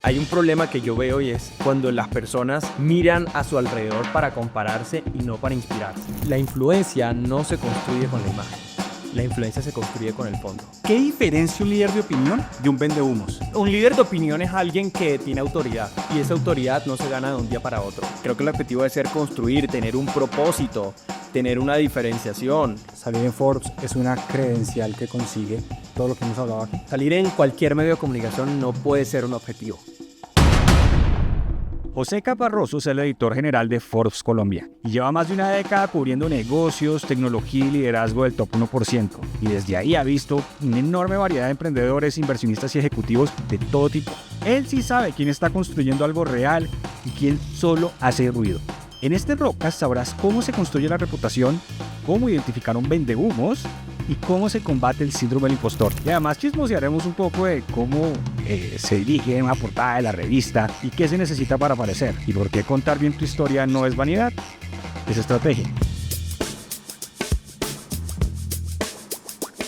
Hay un problema que yo veo y es cuando las personas miran a su alrededor para compararse y no para inspirarse. La influencia no se construye con la imagen. La influencia se construye con el fondo. ¿Qué diferencia un líder de opinión de un vendehumos? Un líder de opinión es alguien que tiene autoridad y esa autoridad no se gana de un día para otro. Creo que el objetivo debe ser construir, tener un propósito, tener una diferenciación. Salir en Forbes es una credencial que consigue todo lo que hemos hablado aquí. Salir en cualquier medio de comunicación no puede ser un objetivo. José Caparroso es el editor general de Forbes Colombia y lleva más de una década cubriendo negocios, tecnología y liderazgo del top 1%. Y desde ahí ha visto una enorme variedad de emprendedores, inversionistas y ejecutivos de todo tipo. Él sí sabe quién está construyendo algo real y quién solo hace ruido. En este podcast sabrás cómo se construye la reputación, cómo identificar un vendehumos y cómo se combate el síndrome del impostor. Y además chismosearemos un poco de cómo se dirige una portada de la revista y qué se necesita para aparecer. Y por qué contar bien tu historia no es vanidad, es estrategia.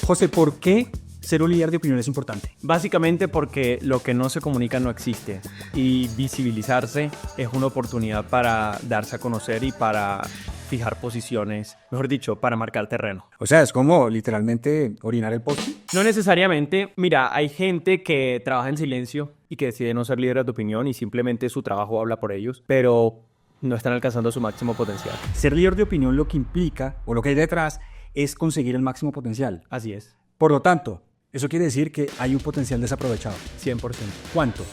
José, ¿por qué ser un líder de opinión es importante? Básicamente porque lo que no se comunica no existe y visibilizarse es una oportunidad para darse a conocer y para fijar posiciones, mejor dicho, para marcar terreno. O sea, es como literalmente orinar el poste. No necesariamente. Mira, hay gente que trabaja en silencio y que decide no ser líderes de opinión y simplemente su trabajo habla por ellos, pero no están alcanzando su máximo potencial. Ser líder de opinión lo que implica, o lo que hay detrás, es conseguir el máximo potencial. Así es. Por lo tanto, eso quiere decir que hay un potencial desaprovechado. 100%. ¿Cuánto?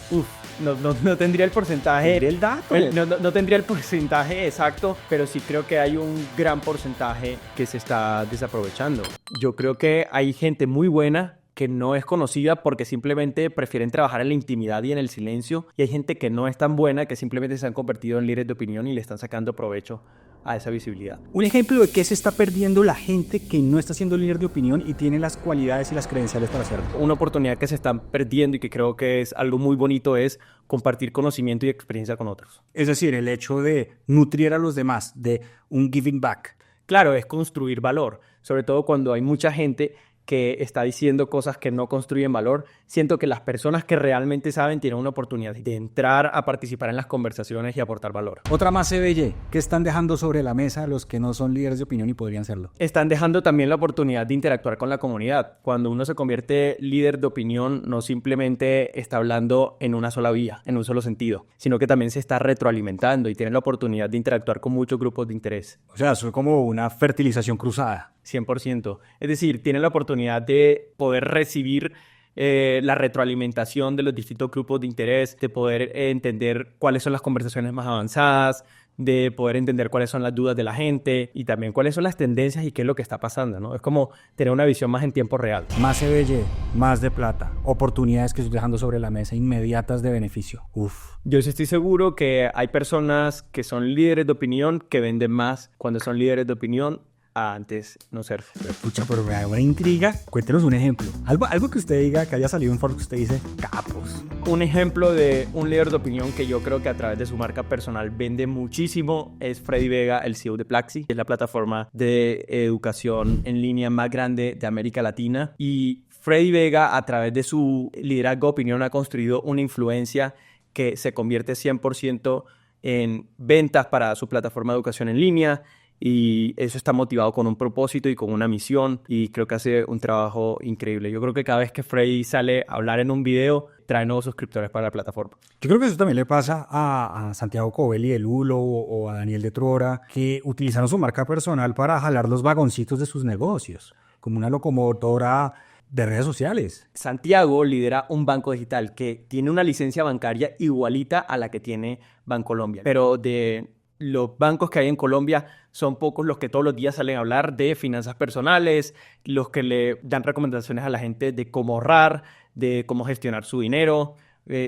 No tendría el porcentaje. Mire el dato. No tendría el porcentaje exacto, pero sí creo que hay un gran porcentaje que se está desaprovechando. Yo creo que hay gente muy buena que no es conocida porque simplemente prefieren trabajar en la intimidad y en el silencio. Y hay gente que no es tan buena que simplemente se han convertido en líderes de opinión y le están sacando provecho a esa visibilidad. Un ejemplo de qué se está perdiendo la gente que no está siendo líder de opinión y tiene las cualidades y las credenciales para hacerlo. Una oportunidad que se están perdiendo y que creo que es algo muy bonito es compartir conocimiento y experiencia con otros. Es decir, el hecho de nutrir a los demás, de un giving back. Claro, es construir valor, sobre todo cuando hay mucha gente que está diciendo cosas que no construyen valor. Siento que las personas que realmente saben tienen una oportunidad de entrar a participar en las conversaciones y aportar valor. Otra más CBY, ¿qué están dejando sobre la mesa los que no son líderes de opinión y podrían serlo? Están dejando también la oportunidad de interactuar con la comunidad. Cuando uno se convierte líder de opinión, no simplemente está hablando en una sola vía, en un solo sentido, sino que también se está retroalimentando y tiene la oportunidad de interactuar con muchos grupos de interés. O sea, eso es como una fertilización cruzada. 100%. Es decir, tiene la oportunidad de poder recibir la retroalimentación de los distintos grupos de interés, de poder entender cuáles son las conversaciones más avanzadas, de poder entender cuáles son las dudas de la gente y también cuáles son las tendencias y qué es lo que está pasando, ¿no? Es como tener una visión más en tiempo real. Más CBY, más de plata, oportunidades que estoy dejando sobre la mesa inmediatas de beneficio. Uf. Yo sí estoy seguro que hay personas que son líderes de opinión que venden más cuando son líderes de opinión a antes no ser. Pucha, pero me da una intriga. Cuéntenos un ejemplo. Algo que usted diga, que haya salido en Forbes, que usted dice, capos. Un ejemplo de un líder de opinión que yo creo que a través de su marca personal vende muchísimo es Freddy Vega, el CEO de Plaxi. Es la plataforma de educación en línea más grande de América Latina. Y Freddy Vega, a través de su liderazgo de opinión, ha construido una influencia que se convierte 100% en ventas para su plataforma de educación en línea. Y eso está motivado con un propósito y con una misión y creo que hace un trabajo increíble. Yo creo que cada vez que Freddy sale a hablar en un video, trae nuevos suscriptores para la plataforma. Yo creo que eso también le pasa a Santiago Covelli de Lulo o a Daniel de Trora, que utilizaron su marca personal para jalar los vagoncitos de sus negocios, como una locomotora de redes sociales. Santiago lidera un banco digital que tiene una licencia bancaria igualita a la que tiene Bancolombia, pero de los bancos que hay en Colombia son pocos los que todos los días salen a hablar de finanzas personales, los que le dan recomendaciones a la gente de cómo ahorrar, de cómo gestionar su dinero.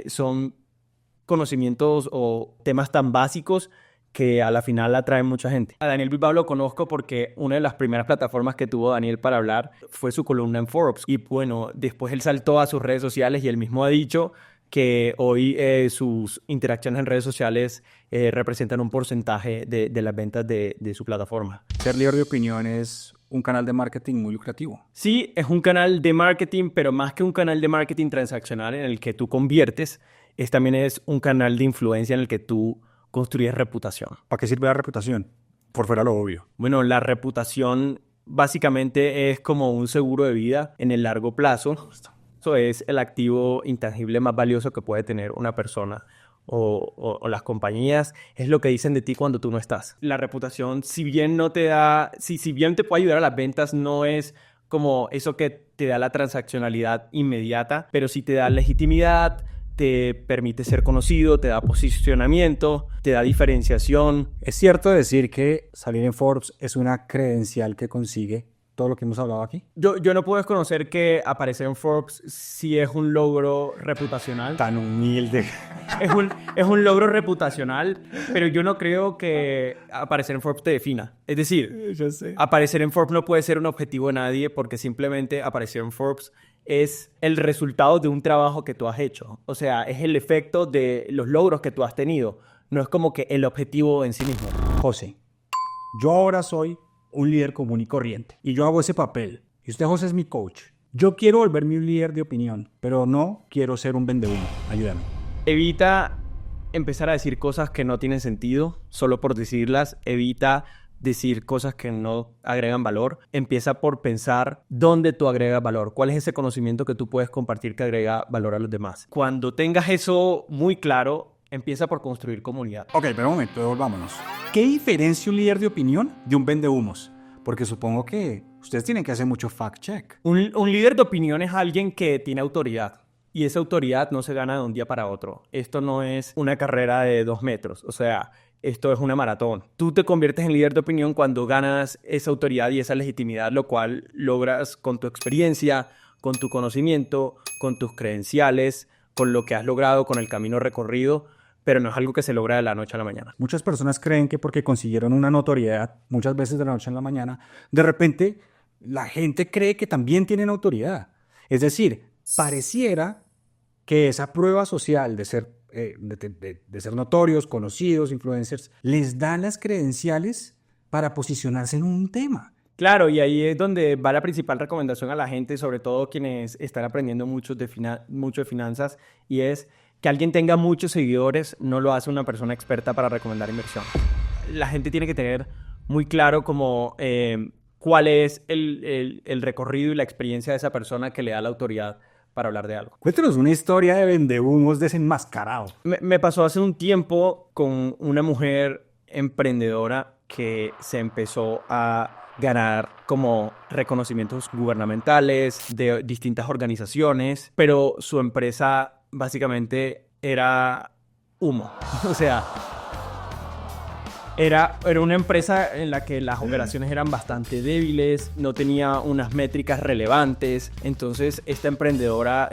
Son conocimientos o temas tan básicos que a la final atraen mucha gente. A Daniel Bilbao lo conozco porque una de las primeras plataformas que tuvo Daniel para hablar fue su columna en Forbes. Y bueno, después él saltó a sus redes sociales y él mismo ha dicho que hoy sus interacciones en redes sociales representan un porcentaje de las ventas de su plataforma. Ser líder de opinión es un canal de marketing muy lucrativo. Sí, es un canal de marketing, pero más que un canal de marketing transaccional en el que tú conviertes, también es un canal de influencia en el que tú construyes reputación. ¿Para qué sirve la reputación? Por fuera lo obvio. Bueno, la reputación básicamente es como un seguro de vida en el largo plazo. Eso es el activo intangible más valioso que puede tener una persona o las compañías. Es lo que dicen de ti cuando tú no estás. La reputación, si bien no te da, si bien te puede ayudar a las ventas, no es como eso que te da la transaccionalidad inmediata, pero sí te da legitimidad, te permite ser conocido, te da posicionamiento, te da diferenciación. Es cierto decir que salir en Forbes es una credencial que consigue todo lo que hemos hablado aquí. Yo no puedo desconocer que aparecer en Forbes sí es un logro reputacional. Tan humilde. Es un logro reputacional, pero yo no creo que aparecer en Forbes te defina. Es decir, Yo sé. aparecer en Forbes no puede ser un objetivo de nadie porque simplemente aparecer en Forbes es el resultado de un trabajo que tú has hecho. O sea, es el efecto de los logros que tú has tenido. No es como que el objetivo en sí mismo. José, yo ahora soy un líder común y corriente y yo hago ese papel. Y usted, José, es mi coach. Yo quiero volverme un líder de opinión, pero no quiero ser un vendehumo. Ayúdame. Evita empezar a decir cosas que no tienen sentido solo por decirlas. Evita decir cosas que no agregan valor. Empieza por pensar dónde tú agregas valor. ¿Cuál es ese conocimiento que tú puedes compartir que agrega valor a los demás? Cuando tengas eso muy claro, empieza por construir comunidad. Ok, pero un momento, devolvámonos. ¿Qué diferencia un líder de opinión de un vendehumos? Porque supongo que ustedes tienen que hacer mucho fact-check. Un líder de opinión es alguien que tiene autoridad. Y esa autoridad no se gana de un día para otro. Esto no es una carrera de 2 metros. O sea, esto es una maratón. Tú te conviertes en líder de opinión cuando ganas esa autoridad y esa legitimidad, lo cual logras con tu experiencia, con tu conocimiento, con tus credenciales, con lo que has logrado, con el camino recorrido, pero no es algo que se logra de la noche a la mañana. Muchas personas creen que porque consiguieron una notoriedad, muchas veces de la noche a la mañana, de repente la gente cree que también tienen autoridad. Es decir, pareciera que esa prueba social de ser, de ser notorios, conocidos, influencers, les dan las credenciales para posicionarse en un tema. Claro, y ahí es donde va la principal recomendación a la gente, sobre todo quienes están aprendiendo mucho de finanzas, y es que alguien tenga muchos seguidores no lo hace una persona experta para recomendar inversión. La gente tiene que tener muy claro como cuál es el recorrido y la experiencia de esa persona que le da la autoridad para hablar de algo. Cuéntanos una historia de vendehumos desenmascarado. Me pasó hace un tiempo con una mujer emprendedora que se empezó a ganar como reconocimientos gubernamentales de distintas organizaciones, pero su empresa básicamente era humo. O sea, era una empresa en la que las operaciones eran bastante débiles, no tenía unas métricas relevantes. Entonces, esta emprendedora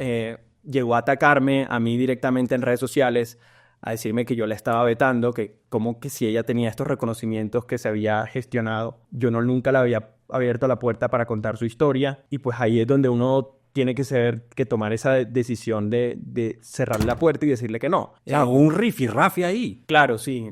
llegó a atacarme a mí directamente en redes sociales, a decirme que yo la estaba vetando, que como que si ella tenía estos reconocimientos que se había gestionado, yo nunca le había abierto la puerta para contar su historia. Y pues ahí es donde uno tiene que tomar esa decisión de cerrar la puerta y decirle que no. O sea, un rifirrafe ahí. Claro, sí.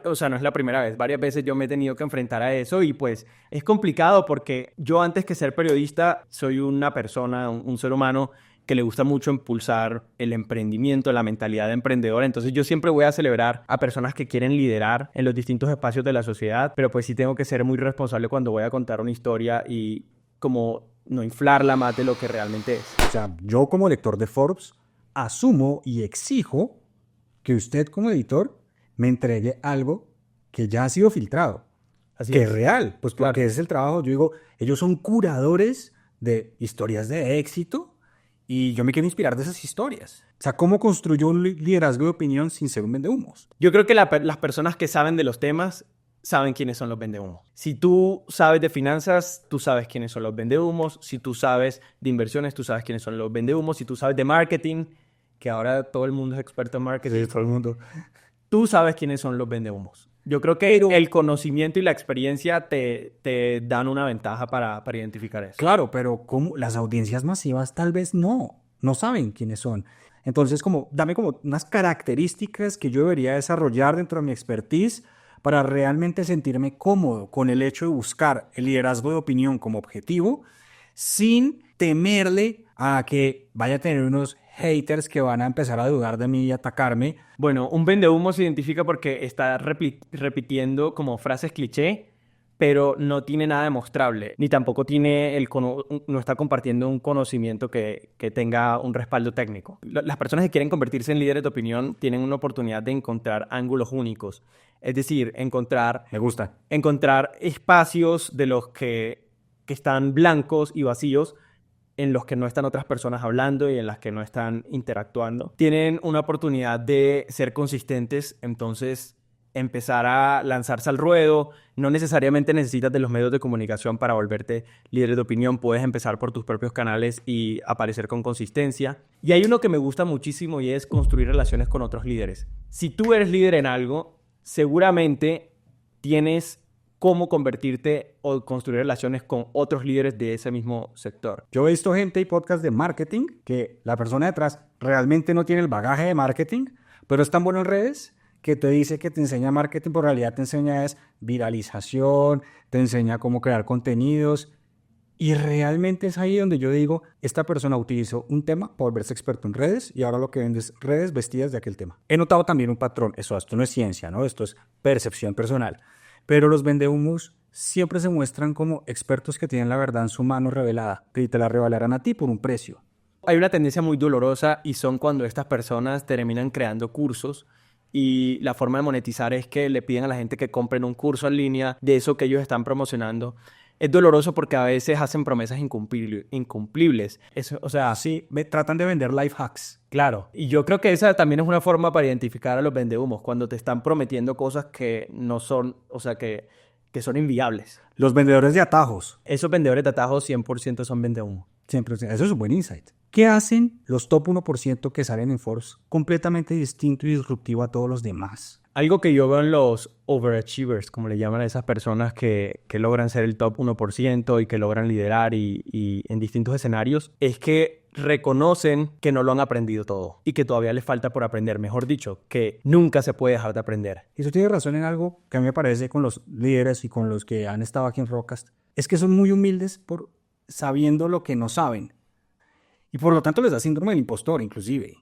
O sea, no es la primera vez. Varias veces yo me he tenido que enfrentar a eso y pues es complicado porque yo antes que ser periodista soy una persona, un ser humano que le gusta mucho impulsar el emprendimiento, la mentalidad de emprendedor. Entonces yo siempre voy a celebrar a personas que quieren liderar en los distintos espacios de la sociedad, pero pues sí tengo que ser muy responsable cuando voy a contar una historia y como no inflarla más de lo que realmente es. O sea, yo como lector de Forbes asumo y exijo que usted como editor me entregue algo que ya ha sido filtrado, Así que es. es real, pues porque Claro. es el trabajo. Yo digo, ellos son curadores de historias de éxito y yo me quiero inspirar de esas historias. O sea, ¿cómo construyó un liderazgo de opinión sin ser un vendehumos? Yo creo que las personas que saben de los temas saben quiénes son los vendehumos. Si tú sabes de finanzas, tú sabes quiénes son los vendehumos. Si tú sabes de inversiones, tú sabes quiénes son los vendehumos. Si tú sabes de marketing, que ahora todo el mundo es experto en marketing, todo el mundo. tú sabes quiénes son los vendehumos. Yo creo que el conocimiento y la experiencia te dan una ventaja para identificar eso. Claro, pero ¿cómo? Las audiencias masivas tal vez no saben quiénes son. Entonces, dame como unas características que yo debería desarrollar dentro de mi expertise para realmente sentirme cómodo con el hecho de buscar el liderazgo de opinión como objetivo sin temerle a que vaya a tener unos haters que van a empezar a dudar de mí y atacarme. Bueno, un vendehumo se identifica porque está repitiendo como frases cliché, pero no tiene nada demostrable, ni tampoco tiene no está compartiendo un conocimiento que tenga un respaldo técnico. Las personas que quieren convertirse en líderes de opinión tienen una oportunidad de encontrar ángulos únicos, es decir, Me gusta. encontrar espacios de los que están blancos y vacíos, en los que no están otras personas hablando y en las que no están interactuando. Tienen una oportunidad de ser consistentes, entonces empezar a lanzarse al ruedo. No necesariamente necesitas de los medios de comunicación para volverte líder de opinión. Puedes empezar por tus propios canales y aparecer con consistencia. Y hay uno que me gusta muchísimo y es construir relaciones con otros líderes. Si tú eres líder en algo, seguramente tienes cómo convertirte o construir relaciones con otros líderes de ese mismo sector. Yo he visto gente y podcast de marketing que la persona detrás realmente no tiene el bagaje de marketing, pero es tan bueno en redes que te dice que te enseña marketing, pero en realidad te enseña es viralización, te enseña cómo crear contenidos. Y realmente es ahí donde yo digo, esta persona utilizó un tema para volverse experto en redes y ahora lo que vende es redes vestidas de aquel tema. He notado también un patrón. Esto no es ciencia, ¿no? Esto es percepción personal. Pero los vendehumos siempre se muestran como expertos que tienen la verdad en su mano revelada, que te la revelarán a ti por un precio. Hay una tendencia muy dolorosa y son cuando estas personas terminan creando cursos y la forma de monetizar es que le piden a la gente que compren un curso en línea de eso que ellos están promocionando. Es doloroso porque a veces hacen promesas incumplibles. Eso, o sea, Sí, tratan de vender life hacks. claro. Y yo creo que esa también es una forma para identificar a los vendehumos, cuando te están prometiendo cosas que no son, o sea, que son inviables. Los vendedores de atajos. Esos vendedores de atajos 100% son vendehumos. Siempre, eso es un buen insight. ¿Qué hacen los top 1% que salen en Forbes completamente distinto y disruptivo a todos los demás? Algo que yo veo en los overachievers, como le llaman a esas personas que logran ser el top 1% y que logran liderar y en distintos escenarios, es que reconocen que no lo han aprendido todo y que todavía les falta por aprender. Mejor dicho, que nunca se puede dejar de aprender. Y tú tienes razón en algo que a mí me parece con los líderes y con los que han estado aquí en Rockcast. Es que son muy humildes por sabiendo lo que no saben. Y por lo tanto les da síndrome del impostor, inclusive.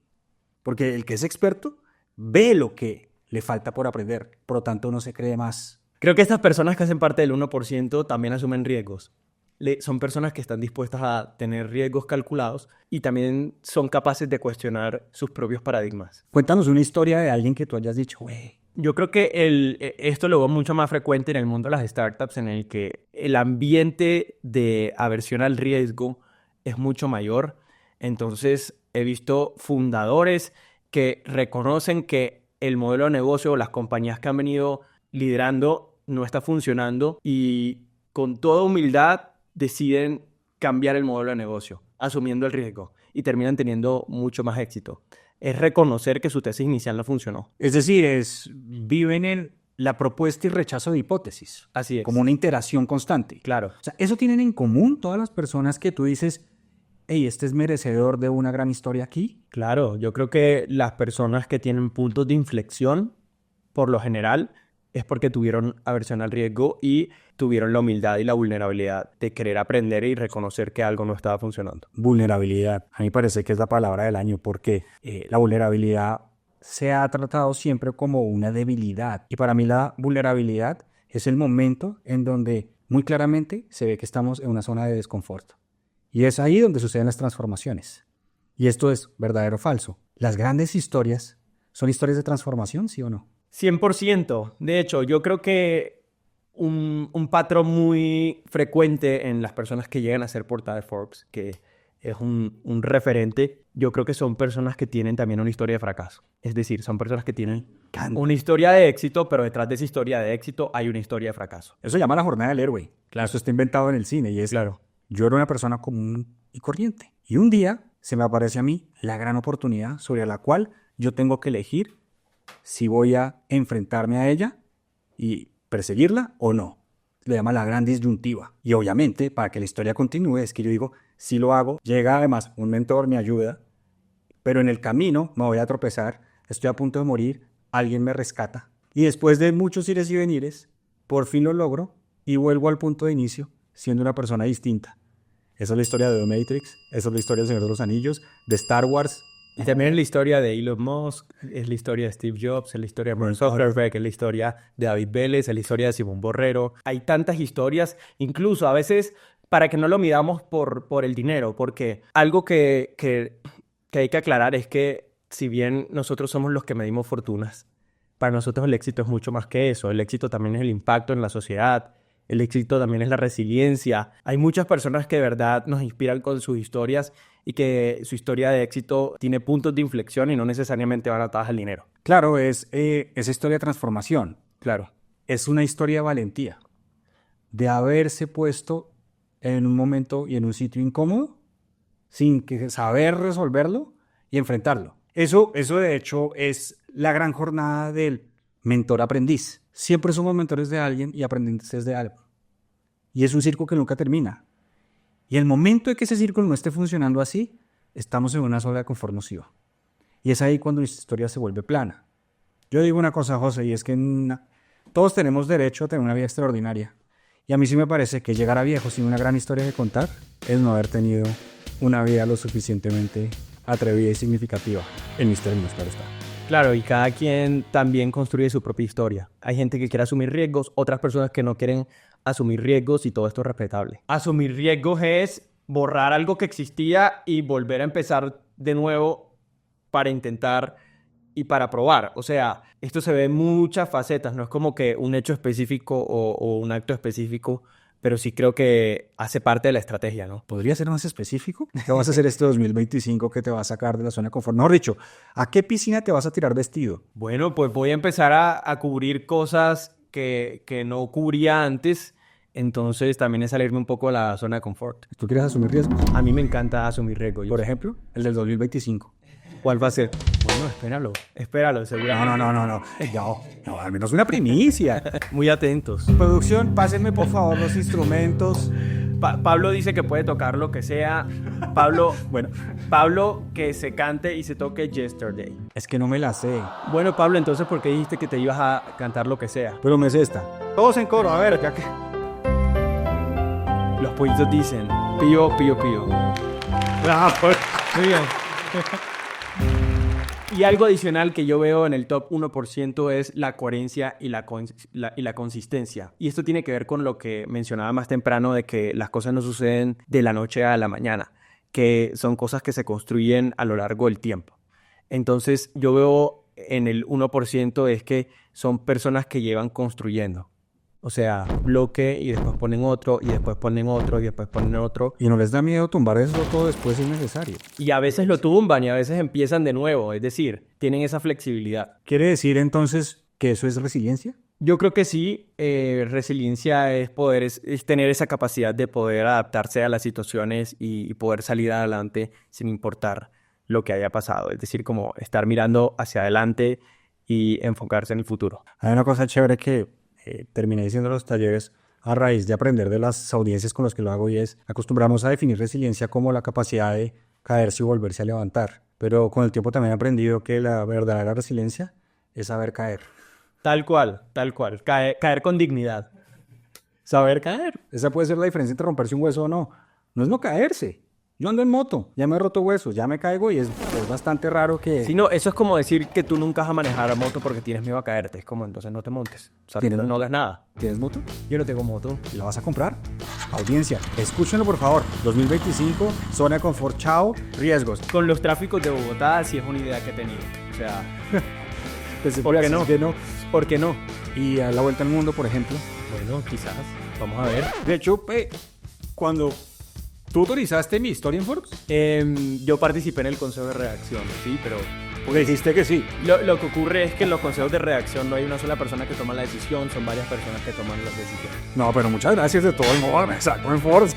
Porque el que es experto ve lo que le falta por aprender. Por lo tanto, no se cree más. Creo que estas personas que hacen parte del 1% también asumen riesgos. Son personas que están dispuestas a tener riesgos calculados y también son capaces de cuestionar sus propios paradigmas. Cuéntanos una historia de alguien que tú hayas dicho, güey. Yo creo que esto lo veo mucho más frecuente en el mundo de las startups, en el que el ambiente de aversión al riesgo es mucho mayor. Entonces, he visto fundadores que reconocen que el modelo de negocio o las compañías que han venido liderando no está funcionando y con toda humildad deciden cambiar el modelo de negocio, asumiendo el riesgo y terminan teniendo mucho más éxito. Es reconocer que su tesis inicial no funcionó. Es decir, viven en la propuesta y rechazo de hipótesis. Así es. Como una interacción constante. Claro. O sea, eso tienen en común todas las personas que tú dices, hey, este es merecedor de una gran historia aquí. Claro, yo creo que las personas que tienen puntos de inflexión, por lo general, es porque tuvieron aversión al riesgo y tuvieron la humildad y la vulnerabilidad de querer aprender y reconocer que algo no estaba funcionando. Vulnerabilidad. A mí me parece que es la palabra del año porque la vulnerabilidad se ha tratado siempre como una debilidad. Y para mí la vulnerabilidad es el momento en donde muy claramente se ve que estamos en una zona de desconfort. Y es ahí donde suceden las transformaciones. Y esto es verdadero o falso. Las grandes historias son historias de transformación, ¿sí o no? 100%. De hecho, yo creo que un patrón muy frecuente en las personas que llegan a ser portada de Forbes, que es un referente, yo creo que son personas que tienen también una historia de fracaso. Es decir, son personas que tienen una historia de éxito, pero detrás de esa historia de éxito hay una historia de fracaso. Eso se llama la jornada del héroe. Claro. Eso está inventado en el cine y es... Claro. Yo era una persona común y corriente. Y un día se me aparece a mí la gran oportunidad sobre la cual yo tengo que elegir si voy a enfrentarme a ella y perseguirla o no. Le llama la gran disyuntiva. Y obviamente, para que la historia continúe, es que yo digo, si lo hago, llega además un mentor, me ayuda, pero en el camino me voy a tropezar, estoy a punto de morir, alguien me rescata. Y después de muchos ires y venires, por fin lo logro y vuelvo al punto de inicio siendo una persona distinta. Esa es la historia de The Matrix, esa es la historia del Señor de los Anillos, de Star Wars Y también es la historia de Elon Musk, es la historia de Steve Jobs, es la historia de Mark Zuckerberg, es la historia de David Vélez, es la historia de Simón Borrero. Hay tantas historias, incluso a veces para que no lo midamos por el dinero, porque algo que hay que aclarar es que si bien nosotros somos los que medimos fortunas, para nosotros el éxito es mucho más que eso. El éxito también es el impacto en la sociedad. El éxito también es la resiliencia. Hay muchas personas que de verdad nos inspiran con sus historias y que su historia de éxito tiene puntos de inflexión y no necesariamente van atadas al dinero. Claro, es esa historia de transformación. Claro, es una historia de valentía, de haberse puesto en un momento y en un sitio incómodo, sin que saber resolverlo y enfrentarlo. Eso de hecho es la gran jornada del mentor-aprendiz. Siempre somos mentores de alguien y aprendices de algo. Y es un círculo que nunca termina. Y el momento de que ese círculo no esté funcionando así, estamos en una zona de confort nociva. Y es ahí cuando nuestra historia se vuelve plana. Yo digo una cosa, José, y es que todos tenemos derecho a tener una vida extraordinaria. Y a mí sí me parece que llegar a viejo sin una gran historia que contar es no haber tenido una vida lo suficientemente atrevida y significativa, en mis términos, claro está. Claro, y cada quien también construye su propia historia. Hay gente que quiere asumir riesgos, otras personas que no quieren asumir riesgos y todo esto es respetable. Asumir riesgos es borrar algo que existía y volver a empezar de nuevo para intentar y para probar. O sea, esto se ve en muchas facetas, no es como que un hecho específico o un acto específico, pero sí creo que hace parte de la estrategia, ¿no? ¿Podría ser más específico? ¿Qué vas a hacer este 2025 que te va a sacar de la zona de confort? Mejor dicho, ¿a qué piscina te vas a tirar vestido? Bueno, pues voy a empezar a cubrir cosas que no cubría antes, entonces también es salirme un poco de la zona de confort. ¿Tú quieres asumir riesgos? A mí me encanta asumir riesgos. Por ejemplo, el del 2025. ¿Cuál va a ser? Bueno, espéralo, seguramente. No, al menos una primicia. Muy atentos. Producción, pásenme por favor los instrumentos. Pablo dice que puede tocar lo que sea. Pablo que se cante y se toque Yesterday. Es que no me la sé. Bueno, Pablo, entonces, ¿por qué dijiste que te ibas a cantar lo que sea? Pero me sé esta. Todos en coro, a ver, ya que... Los pollitos dicen, pío, pío, pío. Muy bien. Y algo adicional que yo veo en el top 1% es la coherencia y la consistencia. Y esto tiene que ver con lo que mencionaba más temprano de que las cosas no suceden de la noche a la mañana, que son cosas que se construyen a lo largo del tiempo. Entonces yo veo en el 1% es que son personas que llevan construyendo. O sea, bloque y después ponen otro, y después ponen otro, y después ponen otro. Y no les da miedo tumbar eso todo después si es necesario. Y a veces lo tumban y a veces empiezan de nuevo. Es decir, tienen esa flexibilidad. ¿Quiere decir entonces que eso es resiliencia? Yo creo que sí. Resiliencia es tener esa capacidad de poder adaptarse a las situaciones y poder salir adelante sin importar lo que haya pasado. Es decir, como estar mirando hacia adelante y enfocarse en el futuro. Hay una cosa chévere que terminé diciendo en los talleres a raíz de aprender de las audiencias con las que lo hago, y es: acostumbramos a definir resiliencia como la capacidad de caerse y volverse a levantar, pero con el tiempo también he aprendido que la verdadera resiliencia es saber caer. Tal cual. Caer con dignidad. Saber caer. Esa puede ser la diferencia entre romperse un hueso o no. No es no caerse. Yo ando en moto, ya me he roto huesos, ya me caigo y es bastante raro que... Sí, no, eso es como decir que tú nunca vas a manejar moto porque tienes miedo a caerte. Es como, entonces no te montes. O sea, no hagas nada. ¿Tienes moto? Yo no tengo moto. ¿Y la vas a comprar? Audiencia, escúchenlo por favor. 2025, zona de confort, chao, riesgos. Con los tráficos de Bogotá sí es una idea que he tenido. O sea, ¿por qué no? ¿Por qué no? Y a la vuelta al mundo, por ejemplo. Bueno, quizás. Vamos a ver. De hecho, cuando... ¿Tú autorizaste mi historia en Forbes? Yo participé en el consejo de redacción, sí, pero... Porque dijiste que sí. Lo que ocurre es que en los consejos de redacción no hay una sola persona que toma la decisión, son varias personas que toman las decisiones. No, pero muchas gracias de todo el modo, me sacó en Forbes.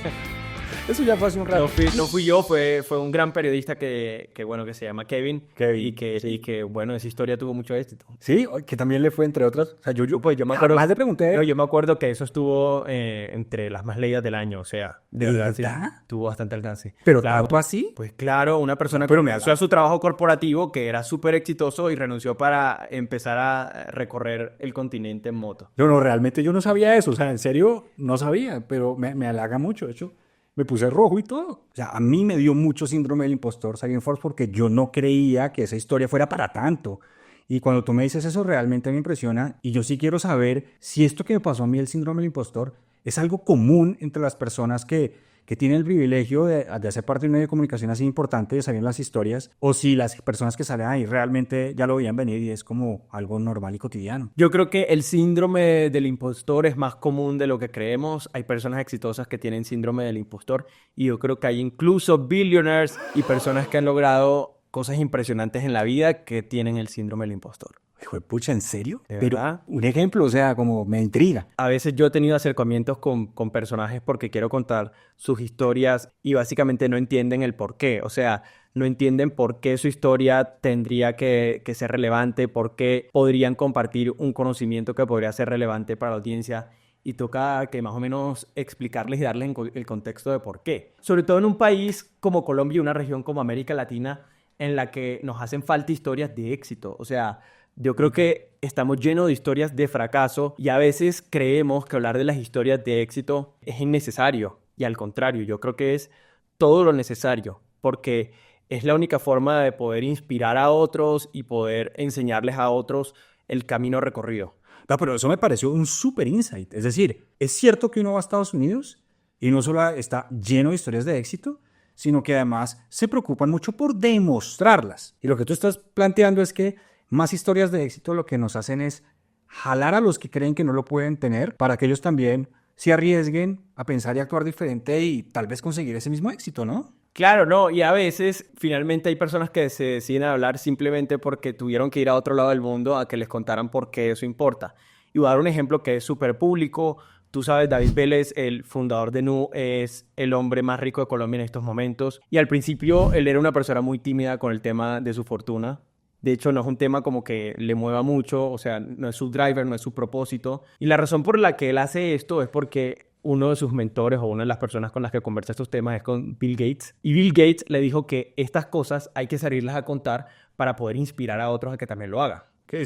Eso ya fue hace un rato. No fui yo, fue un gran periodista que se llama Kevin. Kevin, y que, bueno, esa historia tuvo mucho éxito. Sí, que también le fue entre otras. O sea, yo me acuerdo... Más le pregunté. No, yo me acuerdo que eso estuvo entre las más leídas del año, o sea, ¿de verdad? Sí, tuvo bastante alcance. Pero claro, ¿tú así? Pues claro, una persona que renunció a su trabajo corporativo, que era súper exitoso, y renunció para empezar a recorrer el continente en moto. Realmente yo no sabía eso. O sea, en serio, no sabía, pero me halaga mucho. De hecho, me puse rojo y todo. O sea, a mí me dio mucho síndrome del impostor salir en Forbes porque yo no creía que esa historia fuera para tanto. Y cuando tú me dices eso, realmente me impresiona. Y yo sí quiero saber si esto que me pasó a mí, el síndrome del impostor, es algo común entre las personas que tienen el privilegio de hacer parte de un medio de comunicación así importante, de saber las historias, o si las personas que salen ahí realmente ya lo veían venir y es como algo normal y cotidiano. Yo creo que el síndrome del impostor es más común de lo que creemos. Hay personas exitosas que tienen síndrome del impostor y yo creo que hay incluso billionaires y personas que han logrado cosas impresionantes en la vida que tienen el síndrome del impostor. Hijo de pucha, ¿en serio? ¿De Pero verdad? un ejemplo, o sea, como me intriga. A veces yo he tenido acercamientos con personajes porque quiero contar sus historias y básicamente no entienden el por qué. O sea, no entienden por qué su historia tendría que ser relevante, por qué podrían compartir un conocimiento que podría ser relevante para la audiencia. Y toca que más o menos explicarles y darles el contexto de por qué. Sobre todo en un país como Colombia y una región como América Latina en la que nos hacen falta historias de éxito. O sea, yo creo que estamos llenos de historias de fracaso y a veces creemos que hablar de las historias de éxito es innecesario. Y al contrario, yo creo que es todo lo necesario, porque es la única forma de poder inspirar a otros y poder enseñarles a otros el camino recorrido. No, pero eso me pareció un súper insight. Es decir, es cierto que uno va a Estados Unidos y no solo está lleno de historias de éxito, sino que además se preocupan mucho por demostrarlas. Y lo que tú estás planteando es que más historias de éxito lo que nos hacen es jalar a los que creen que no lo pueden tener para que ellos también se arriesguen a pensar y actuar diferente y tal vez conseguir ese mismo éxito, ¿no? Claro, no, y a veces finalmente hay personas que se deciden a hablar simplemente porque tuvieron que ir a otro lado del mundo a que les contaran por qué eso importa. Y voy a dar un ejemplo que es súper público. Tú sabes, David Vélez, el fundador de Nu, es el hombre más rico de Colombia en estos momentos. Y al principio él era una persona muy tímida con el tema de su fortuna. De hecho, no es un tema como que le mueva mucho, o sea, no es su driver, no es su propósito. Y la razón por la que él hace esto es porque uno de sus mentores o una de las personas con las que conversa estos temas es con Bill Gates. Y Bill Gates le dijo que estas cosas hay que salirlas a contar para poder inspirar a otros a que también lo hagan. Que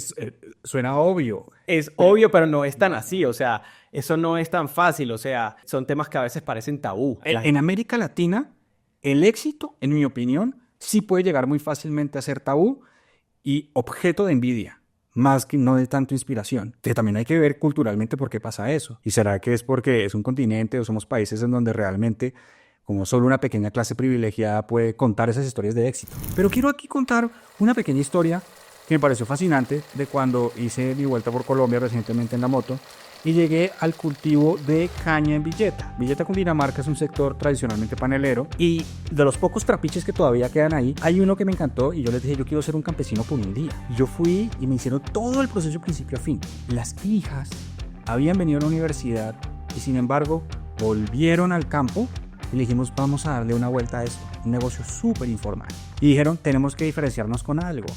suena obvio. Es obvio, pero no es tan así, o sea, eso no es tan fácil, o sea, son temas que a veces parecen tabú. En América Latina, el éxito, en mi opinión, sí puede llegar muy fácilmente a ser tabú y objeto de envidia, más que no de tanto inspiración. Que también hay que ver culturalmente por qué pasa eso. ¿Y será que es porque es un continente o somos países en donde realmente, como solo una pequeña clase privilegiada puede contar esas historias de éxito? Pero quiero aquí contar una pequeña historia que me pareció fascinante de cuando hice mi vuelta por Colombia recientemente en la moto y llegué al cultivo de caña en Villeta. Villeta, Cundinamarca, es un sector tradicionalmente panelero y de los pocos trapiches que todavía quedan ahí, hay uno que me encantó y yo les dije, yo quiero ser un campesino por un día. Y yo fui y me hicieron todo el proceso principio a fin. Las hijas habían venido a la universidad y sin embargo volvieron al campo y le dijimos, vamos a darle una vuelta a esto, un negocio súper informal. Y dijeron, tenemos que diferenciarnos con algo.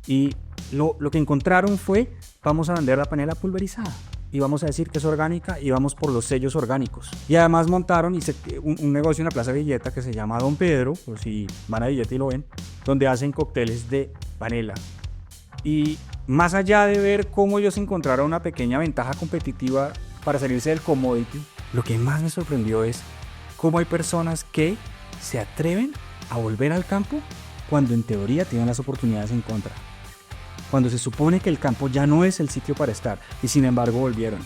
Y lo que encontraron fue, vamos a vender la panela pulverizada y vamos a decir que es orgánica y vamos por los sellos orgánicos. Y además montaron un negocio en la Plaza Villeta que se llama Don Pedro, por si van a Villeta y lo ven, donde hacen cócteles de panela. Y más allá de ver cómo ellos encontraron una pequeña ventaja competitiva para salirse del commodity, lo que más me sorprendió es cómo hay personas que se atreven a volver al campo cuando en teoría tienen las oportunidades en contra. Cuando se supone que el campo ya no es el sitio para estar y sin embargo volvieron.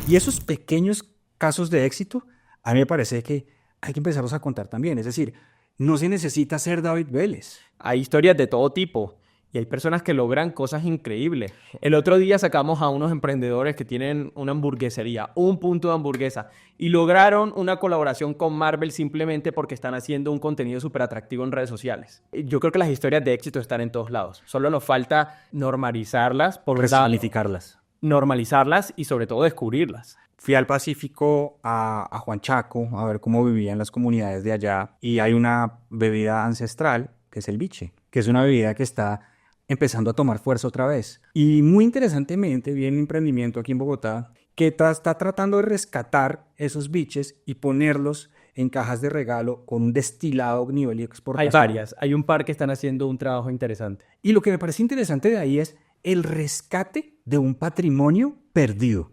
Y esos pequeños casos de éxito, a mí me parece que hay que empezarlos a contar también. Es decir, no se necesita ser David Vélez. Hay historias de todo tipo y hay personas que logran cosas increíbles. El otro día sacamos a unos emprendedores que tienen una hamburguesería, un punto de hamburguesa, y lograron una colaboración con Marvel simplemente porque están haciendo un contenido súper atractivo en redes sociales. Yo creo que las historias de éxito están en todos lados. Solo nos falta normalizarlas, Personificarlas. normalizarlas y sobre todo descubrirlas. Fui al Pacífico, a Huanchaco, a ver cómo vivían las comunidades de allá. Y hay una bebida ancestral, que es el biche, que es una bebida que está empezando a tomar fuerza otra vez. Y muy interesantemente vi un emprendimiento aquí en Bogotá que está tratando de rescatar esos biches y ponerlos en cajas de regalo con un destilado nivel de exportación. Hay varias. Hay un par que están haciendo un trabajo interesante. Y lo que me parece interesante de ahí es el rescate de un patrimonio perdido.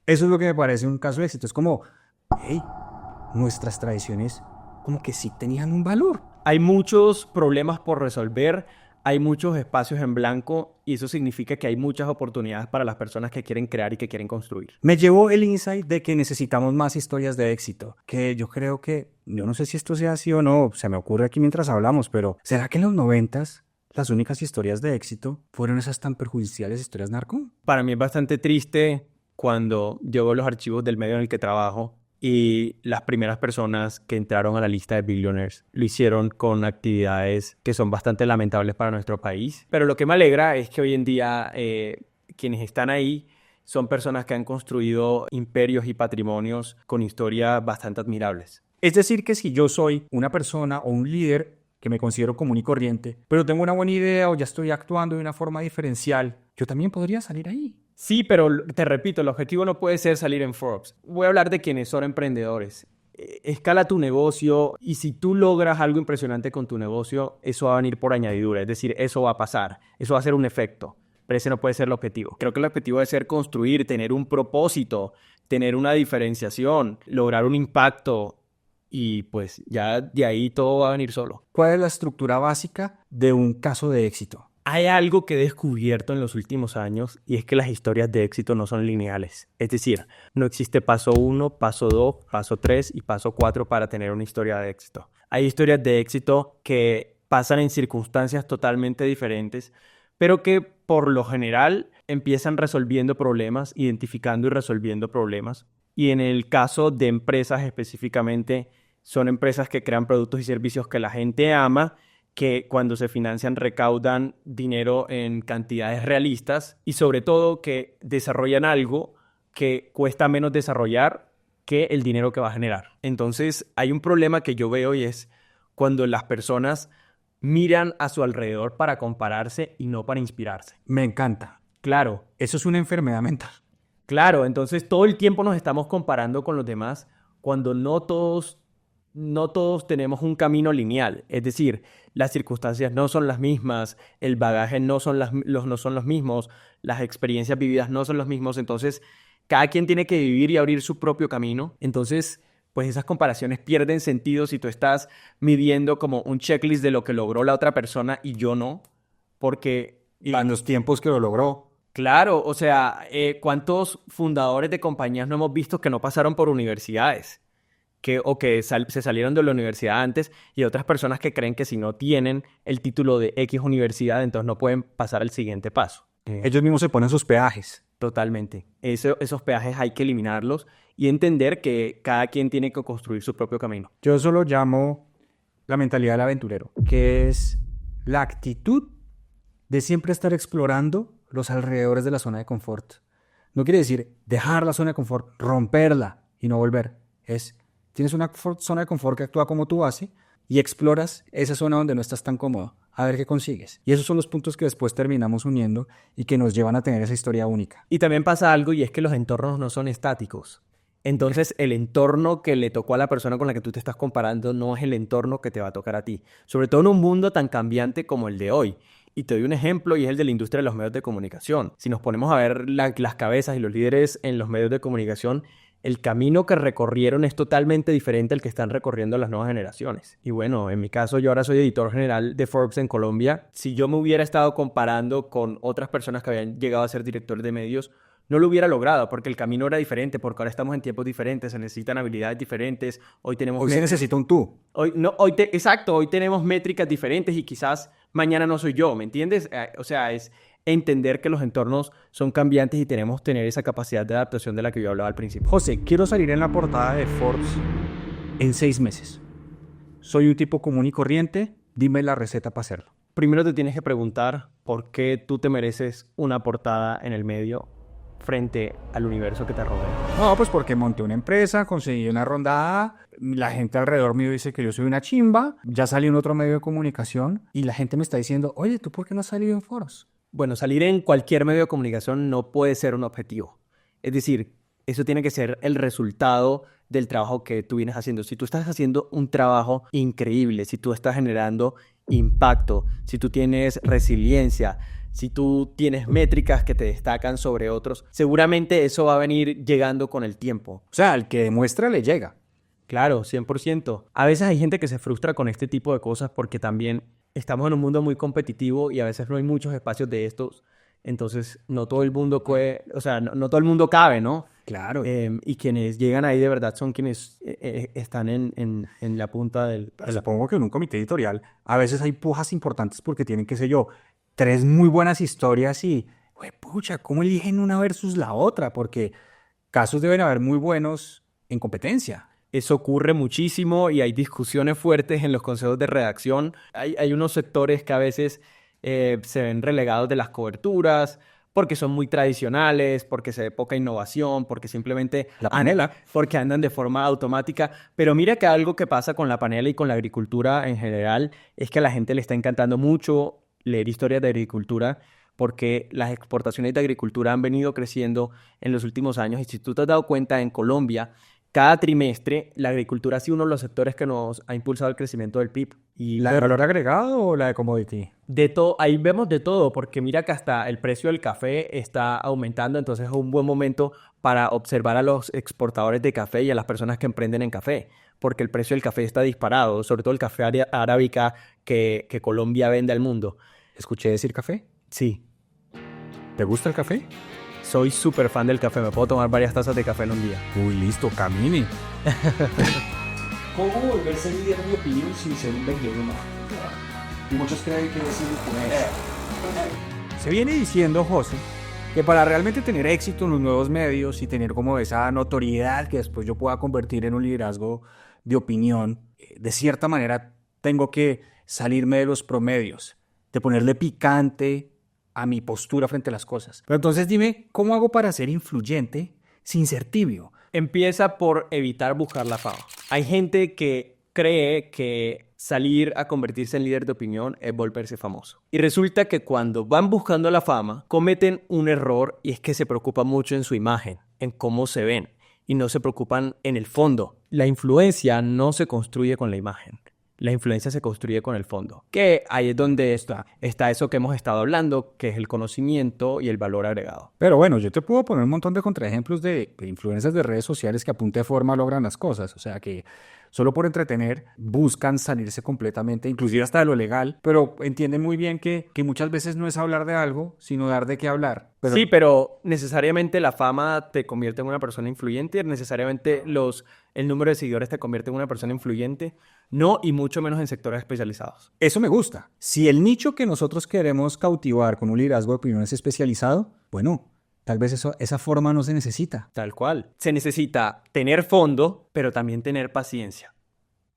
Eso es lo que me parece un caso de éxito. Es como, hey, nuestras tradiciones como que sí tenían un valor. Hay muchos problemas por resolver, hay muchos espacios en blanco y eso significa que hay muchas oportunidades para las personas que quieren crear y que quieren construir. Me llevó el insight de que necesitamos más historias de éxito, que yo creo que, yo no sé si esto sea así o no, se me ocurre aquí mientras hablamos, pero ¿será que en los 90s las únicas historias de éxito fueron esas tan perjudiciales historias narco? Para mí es bastante triste cuando yo veo los archivos del medio en el que trabajo y las primeras personas que entraron a la lista de billionaires lo hicieron con actividades que son bastante lamentables para nuestro país. Pero lo que me alegra es que hoy en día quienes están ahí son personas que han construido imperios y patrimonios con historias bastante admirables. Es decir, que si yo soy una persona o un líder que me considero común y corriente, pero tengo una buena idea o ya estoy actuando de una forma diferencial, yo también podría salir ahí. Sí, pero te repito, el objetivo no puede ser salir en Forbes. Voy a hablar de quienes son emprendedores. Escala tu negocio y si tú logras algo impresionante con tu negocio, eso va a venir por añadidura. Es decir, eso va a pasar. Eso va a ser un efecto. Pero ese no puede ser el objetivo. Creo que el objetivo debe ser construir, tener un propósito, tener una diferenciación, lograr un impacto y pues ya de ahí todo va a venir solo. ¿Cuál es la estructura básica de un caso de éxito? Hay algo que he descubierto en los últimos años y es que las historias de éxito no son lineales. Es decir, no existe paso 1, paso 2, paso 3 y paso 4 para tener una historia de éxito. Hay historias de éxito que pasan en circunstancias totalmente diferentes, pero que por lo general empiezan resolviendo problemas, identificando y resolviendo problemas. Y en el caso de empresas específicamente, son empresas que crean productos y servicios que la gente ama, que cuando se financian recaudan dinero en cantidades realistas y sobre todo que desarrollan algo que cuesta menos desarrollar que el dinero que va a generar. Entonces hay un problema que yo veo y es cuando las personas miran a su alrededor para compararse y no para inspirarse. Me encanta. Claro. Eso es una enfermedad mental. Claro, entonces todo el tiempo nos estamos comparando con los demás cuando no todos tenemos un camino lineal. Es decir, las circunstancias no son las mismas, el bagaje no son los mismos, las experiencias vividas no son los mismos. Entonces, cada quien tiene que vivir y abrir su propio camino. Entonces, pues esas comparaciones pierden sentido si tú estás midiendo como un checklist de lo que logró la otra persona y yo no. Porque en los tiempos que lo logró. Claro, o sea, ¿cuántos fundadores de compañías no hemos visto que no pasaron por universidades? Se salieron de la universidad antes y otras personas que creen que si no tienen el título de X universidad, entonces no pueden pasar al siguiente paso. Ellos mismos se ponen sus peajes. Totalmente. Esos peajes hay que eliminarlos y entender que cada quien tiene que construir su propio camino. Yo eso lo llamo la mentalidad del aventurero, que es la actitud de siempre estar explorando los alrededores de la zona de confort. No quiere decir dejar la zona de confort, romperla y no volver. Tienes una zona de confort que actúa como tu base y exploras esa zona donde no estás tan cómodo, a ver qué consigues. Y esos son los puntos que después terminamos uniendo y que nos llevan a tener esa historia única. Y también pasa algo y es que los entornos no son estáticos. Entonces, el entorno que le tocó a la persona con la que tú te estás comparando no es el entorno que te va a tocar a ti. Sobre todo en un mundo tan cambiante como el de hoy. Y te doy un ejemplo y es el de la industria de los medios de comunicación. Si nos ponemos a ver las cabezas y los líderes en los medios de comunicación, el camino que recorrieron es totalmente diferente al que están recorriendo las nuevas generaciones. Y bueno, en mi caso, yo ahora soy editor general de Forbes en Colombia. Si yo me hubiera estado comparando con otras personas que habían llegado a ser directores de medios, no lo hubiera logrado porque el camino era diferente, porque ahora estamos en tiempos diferentes, se necesitan habilidades diferentes. Hoy se necesita un tú. Exacto, hoy tenemos métricas diferentes y quizás mañana no soy yo, ¿me entiendes? O sea, es entender que los entornos son cambiantes y tenemos que tener esa capacidad de adaptación de la que yo hablaba al principio. José, quiero salir en la portada de Forbes en 6 meses. Soy un tipo común y corriente, dime la receta para hacerlo. Primero te tienes que preguntar por qué tú te mereces una portada en el medio frente al universo que te rodea. No, pues porque monté una empresa, conseguí una ronda A, la gente alrededor mío dice que yo soy una chimba, ya salí en otro medio de comunicación y la gente me está diciendo, oye, ¿tú por qué no has salido en foros? Bueno, salir en cualquier medio de comunicación no puede ser un objetivo. Es decir, eso tiene que ser el resultado del trabajo que tú vienes haciendo. Si tú estás haciendo un trabajo increíble, si tú estás generando impacto, si tú tienes resiliencia, si tú tienes métricas que te destacan sobre otros, seguramente eso va a venir llegando con el tiempo. O sea, al que demuestra le llega. Claro, 100%. A veces hay gente que se frustra con este tipo de cosas porque también estamos en un mundo muy competitivo y a veces no hay muchos espacios de estos. Entonces, no todo el mundo o sea, no todo el mundo cabe, ¿no? Claro. Y quienes llegan ahí de verdad son quienes están en la punta Pero supongo que en un comité editorial a veces hay pujas importantes porque tienen, qué sé yo, tres muy buenas historias y, pucha, ¿cómo eligen una versus la otra? Porque casos deben haber muy buenos en competencia. Eso ocurre muchísimo y hay discusiones fuertes en los consejos de redacción. Hay unos sectores que a veces se ven relegados de las coberturas porque son muy tradicionales, porque se ve poca innovación, porque simplemente La panela. porque andan de forma automática. Pero mira que algo que pasa con la panela y con la agricultura en general es que a la gente le está encantando mucho leer historias de agricultura porque las exportaciones de agricultura han venido creciendo en los últimos años. Y si tú te has dado cuenta, en Colombia, cada trimestre, la agricultura ha sido uno de los sectores que nos ha impulsado el crecimiento del PIB. Y ¿La de valor agregado o la de commodity? de todo, ahí vemos de todo, porque mira que hasta el precio del café está aumentando, entonces es un buen momento para observar a los exportadores de café y a las personas que emprenden en café, porque el precio del café está disparado, sobre todo el café arábica que Colombia vende al mundo. ¿Escuché decir café? Sí, ¿Te gusta el café? soy súper fan del café, me puedo tomar varias tazas de café en un día. Uy, listo, camine. ¿Cómo volverse líder de opinión sin ser un vendedor de marca? Muchos creen que es influencer. Se viene diciendo, José, que para realmente tener éxito en los nuevos medios y tener como esa notoriedad que después yo pueda convertir en un liderazgo de opinión, de cierta manera tengo que salirme de los promedios, de ponerle picante a mi postura frente a las cosas. Pero entonces dime, ¿cómo hago para ser influyente sin ser tibio? Empieza por evitar buscar la fama. Hay gente que cree que salir a convertirse en líder de opinión es volverse famoso. Y resulta que cuando van buscando la fama, cometen un error y es que se preocupan mucho en su imagen, en cómo se ven, y no se preocupan en el fondo. La influencia no se construye con la imagen. La influencia se construye con el fondo. Que ahí es donde está eso que hemos estado hablando, que es el conocimiento y el valor agregado. Pero bueno, yo te puedo poner un montón de contraejemplos de influencers de redes sociales que a punta de forma logran las cosas. O sea, que solo por entretener buscan salirse completamente, inclusive hasta de lo legal, pero entienden muy bien que muchas veces no es hablar de algo, sino dar de qué hablar. Sí, pero necesariamente la fama te convierte en una persona influyente, necesariamente el número de seguidores te convierte en una persona influyente, no, y mucho menos en sectores especializados. Eso me gusta. Si el nicho que nosotros queremos cautivar con un liderazgo de opinión es especializado, bueno, tal vez esa forma no se necesita. Tal cual. Se necesita tener fondo, pero también tener paciencia,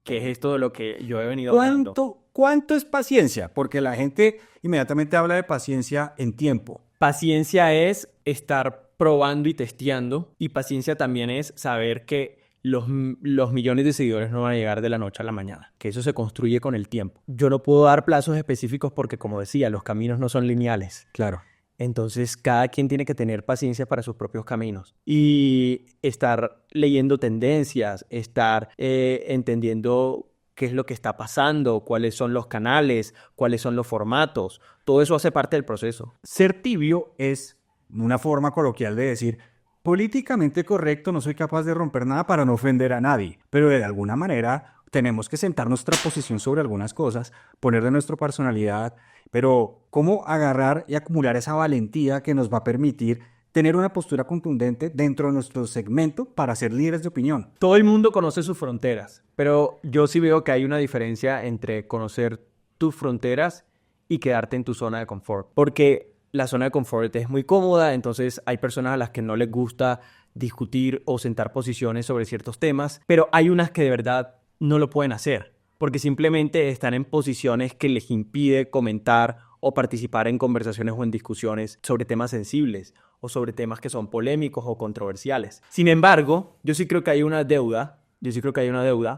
que es esto de lo que yo he venido hablando. ¿Cuánto es paciencia? Porque la gente inmediatamente habla de paciencia en tiempo. Paciencia es estar probando y testeando, y paciencia también es saber que los millones de seguidores no van a llegar de la noche a la mañana, que eso se construye con el tiempo. Yo no puedo dar plazos específicos porque, como decía, los caminos no son lineales. Claro. Entonces, cada quien tiene que tener paciencia para sus propios caminos y estar leyendo tendencias, estar entendiendo qué es lo que está pasando, cuáles son los canales, cuáles son los formatos. Todo eso hace parte del proceso. Ser tibio es una forma coloquial de decir, políticamente correcto, no soy capaz de romper nada para no ofender a nadie, pero de alguna manera tenemos que sentar nuestra posición sobre algunas cosas, poner de nuestra personalidad, pero ¿cómo agarrar y acumular esa valentía que nos va a permitir tener una postura contundente dentro de nuestro segmento para ser líderes de opinión? Todo el mundo conoce sus fronteras, pero yo sí veo que hay una diferencia entre conocer tus fronteras y quedarte en tu zona de confort, porque la zona de confort es muy cómoda, entonces hay personas a las que no les gusta discutir o sentar posiciones sobre ciertos temas, pero hay unas que de verdad no lo pueden hacer, porque simplemente están en posiciones que les impide comentar o participar en conversaciones o en discusiones sobre temas sensibles o sobre temas que son polémicos o controversiales. Sin embargo, yo sí creo que hay una deuda,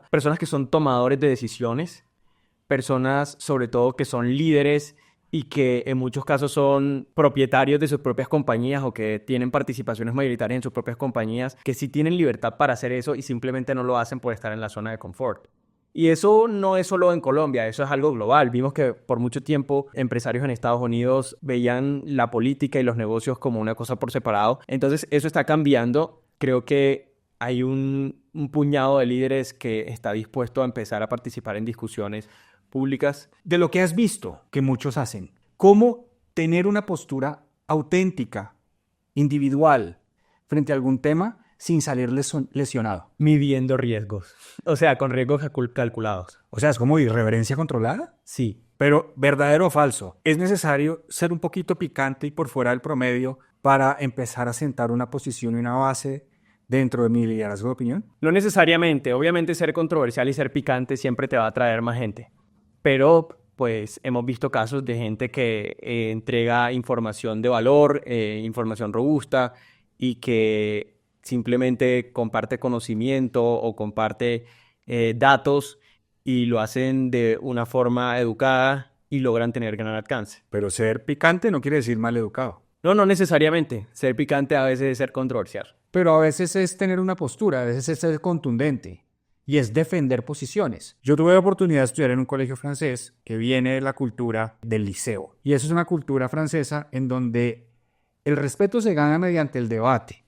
personas que son tomadores de decisiones, personas sobre todo que son líderes y que en muchos casos son propietarios de sus propias compañías o que tienen participaciones mayoritarias en sus propias compañías, que sí tienen libertad para hacer eso y simplemente no lo hacen por estar en la zona de confort. Y eso no es solo en Colombia, eso es algo global. Vimos que por mucho tiempo empresarios en Estados Unidos veían la política y los negocios como una cosa por separado. Entonces eso está cambiando. Creo que hay un puñado de líderes que está dispuesto a empezar a participar en discusiones públicas. De lo que has visto que muchos hacen, ¿cómo tener una postura auténtica, individual, frente a algún tema sin salir lesionado? Midiendo riesgos, o sea, con riesgos calculados. O sea, es como irreverencia controlada. Sí. Pero, ¿verdadero o falso? ¿Es necesario ser un poquito picante y por fuera del promedio para empezar a sentar una posición y una base dentro de mi liderazgo de opinión? No necesariamente. Obviamente ser controversial y ser picante siempre te va a atraer más gente. Pero, pues, hemos visto casos de gente que entrega información de valor, información robusta y que simplemente comparte conocimiento o comparte datos y lo hacen de una forma educada y logran tener gran alcance. Pero ser picante no quiere decir mal educado. No necesariamente. Ser picante a veces es ser controversial. Pero a veces es tener una postura, a veces es ser contundente y es defender posiciones. Yo tuve la oportunidad de estudiar en un colegio francés que viene de la cultura del liceo. Y eso es una cultura francesa en donde el respeto se gana mediante el debate,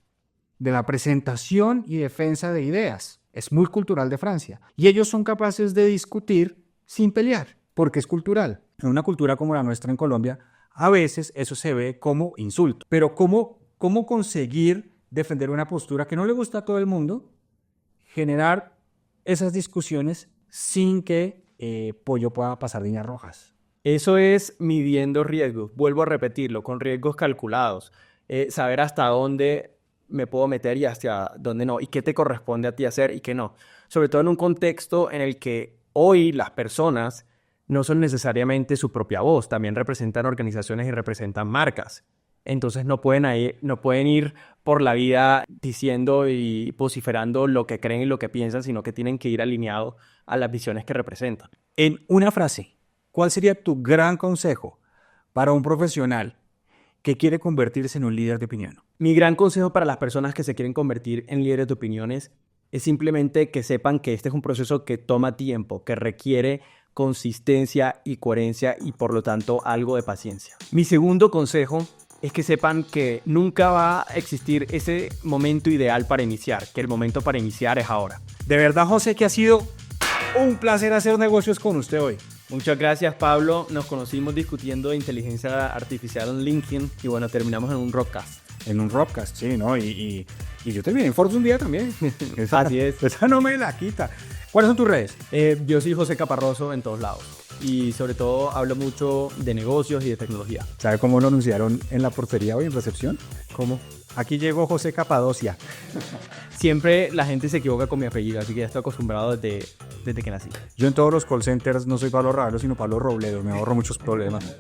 de la presentación y defensa de ideas. Es muy cultural de Francia. Y ellos son capaces de discutir sin pelear, porque es cultural. En una cultura como la nuestra en Colombia, a veces eso se ve como insulto. Pero ¿cómo conseguir defender una postura que no le gusta a todo el mundo? Generar esas discusiones sin que Pollo pueda pasar líneas rojas. Eso es midiendo riesgos. Vuelvo a repetirlo, con riesgos calculados. Saber hasta dónde me puedo meter y hasta dónde no. Y qué te corresponde a ti hacer y qué no. Sobre todo en un contexto en el que hoy las personas no son necesariamente su propia voz. También representan organizaciones y representan marcas. Entonces no pueden ir por la vida diciendo y vociferando lo que creen y lo que piensan, sino que tienen que ir alineados a las visiones que representan. En una frase, ¿cuál sería tu gran consejo para un profesional que quiere convertirse en un líder de opinión? Mi gran consejo para las personas que se quieren convertir en líderes de opiniones es simplemente que sepan que este es un proceso que toma tiempo, que requiere consistencia y coherencia y por lo tanto algo de paciencia. Mi segundo consejo es que sepan que nunca va a existir ese momento ideal para iniciar, que el momento para iniciar es ahora. De verdad, José, que ha sido un placer hacer negocios con usted hoy. Muchas gracias, Pablo. Nos conocimos discutiendo de inteligencia artificial en LinkedIn y bueno, terminamos en un Rockcast. En un Rockcast, sí, ¿no? Y yo terminé en Forbes un día también. Así es. Esa no me la quita. ¿Cuáles son tus redes? Yo soy José Caparroso en todos lados. Y sobre todo hablo mucho de negocios y de tecnología. ¿Sabe cómo lo anunciaron en la portería hoy en recepción? ¿Cómo? Aquí llegó José Capadocia. Siempre la gente se equivoca con mi apellido, así que ya estoy acostumbrado desde que nací. Yo en todos los call centers no soy Pablo Ravelo, sino Pablo Robledo. Me ahorro muchos problemas.